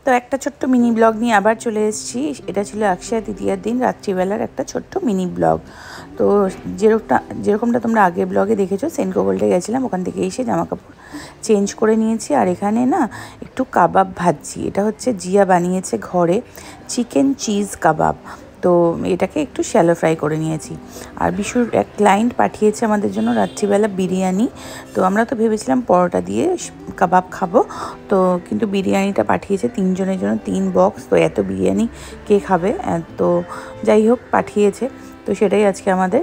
তো একটা ছোট্ট মিনি ব্লগ নিয়ে আবার চলে এসেছি। এটা ছিল অক্ষয় তৃতীয়ার দিন রাত্রিবেলার একটা ছোট্ট মিনি ব্লগ। তো যেরকমটা তোমরা আগের ব্লগে দেখেছো, সেনকো গোল্ডে গেছিলাম, ওখান থেকে এসে জামাকাপড় চেঞ্জ করে নিয়েছি। আর এখানে না একটু কাবাব ভাজছি। এটা হচ্ছে জিয়া বানিয়েছে ঘরে, চিকেন চিজ কাবাব। তো এটাকে একটু শ্যালো ফ্রাই করে নিয়েছি। আর বিশুর এক ক্লায়েন্ট পাঠিয়েছে আমাদের জন্য রাত্রিবেলা বিরিয়ানি। তো আমরা তো ভেবেছিলাম পরোটা দিয়ে কাবাব খাবো, তো কিন্তু বিরিয়ানিটা পাঠিয়েছে 3 জনের জন্য 3 বক্স। তো এত বিরিয়ানি কে খাবে? তো যাই হোক পাঠিয়েছে, তো সেটাই আজকে আমাদের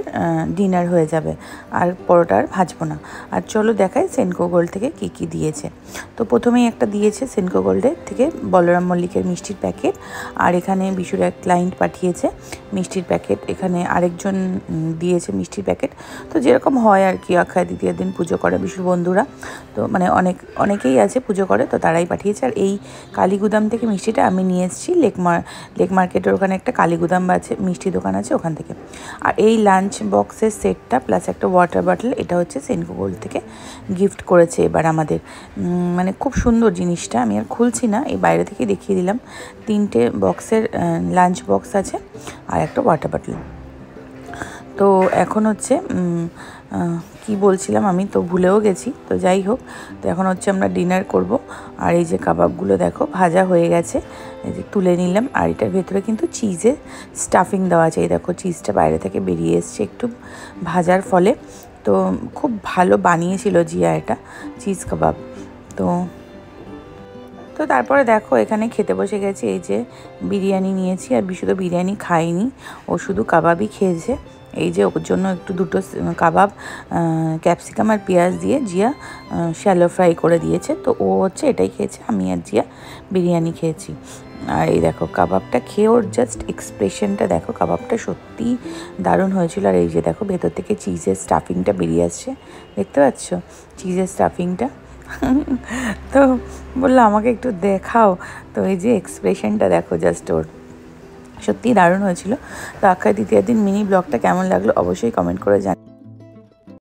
ডিনার হয়ে যাবে। আর পরোটা আর ভাজবো না। আর চলো দেখাই সেনকো গোল্ড থেকে কি কি দিয়েছে। তো প্রথমেই একটা দিয়েছে সেনকো গোল্ডের থেকে বলরাম মল্লিকের মিষ্টির প্যাকেট। আর এখানে বিশুর এক ক্লায়েন্ট পাঠিয়েছে মিষ্টির প্যাকেট। এখানে আরেকজন দিয়েছে মিষ্টির প্যাকেট। তো যেরকম হয় আর কি, অক্ষয় তৃতীয়ার দিন পুজো করে বিশুর বন্ধুরা, তো মানে অনেকেই আছে পুজো করে, তো তারাই পাঠিয়েছে। আর এই কালীগুদাম থেকে মিষ্টিটা আমি নিয়ে এসেছি লেক মার্কেটের ওখানে একটা কালীগুদাম আছে, মিষ্টি দোকান আছে, ওখান থেকে। আর এই লাঞ্চ বক্সের সেটটা প্লাস একটা ওয়াটার বটল, এটা হচ্ছে সেনকো গোল্ড থেকে গিফট করেছে এবার আমাদের। মানে খুব সুন্দর জিনিসটা, আমি আর খুলছি না, এই বাইরে থেকে দেখিয়ে দিলাম। 3টে বক্সের লাঞ্চ বক্স আছে আর একটা ওয়াটার বটল। তো এখন হচ্ছে কি বলছিলাম আমি তো ভুলেও গেছি। তো যাই হোক, তো এখন হচ্ছে আমরা ডিনার করব। আর এই যে কাবাবগুলো দেখো ভাজা হয়ে গেছে, এই যে তুলে নিলাম। আর এটার ভেতরে কিন্তু চিজের স্টাফিং দেওয়া আছে। এই দেখো চিজটা বাইরে থেকে বেরিয়ে এসছে একটু ভাজার ফলে। তো খুব ভালো বানিয়েছিল জিয়া এটা চিজ কাবাব। তো তারপরে দেখো এখানে খেতে বসে গেছি। এই যে বিরিয়ানি নিয়েছি, আর বিশু তো বিরিয়ানি খায়নি, ও শুধু কাবাবই খেয়েছে। এই যে ওর জন্য একটু দুটো কাবাব ক্যাপসিকাম আর পেঁয়াজ দিয়ে জিয়া শ্যালো ফ্রাই করে দিয়েছে। তো ও হচ্ছে এটাই খেয়েছে, আমি আর জিয়া বিরিয়ানি খেয়েছি। আর এই দেখো কাবাবটা খেয়ে ওর জাস্ট এক্সপ্রেশনটা দেখো, কাবাবটা সত্যিই দারুণ হয়েছিল। আর এই যে দেখো ভেতর থেকে চিজের স্টাফিংটা বেরিয়ে আসছে, দেখতে পাচ্ছ চিজের স্টাফিংটা। তো বললো আমাকে একটু দেখাও। তো এই যে এক্সপ্রেশনটা দেখো জাস্ট ওর, সত্যিই দারুণ হয়েছিল। তো অক্ষয় তৃতীয়ার দিন মিনি ব্লগটা কেমন লাগলো অবশ্যই কমেন্ট করে জানাও।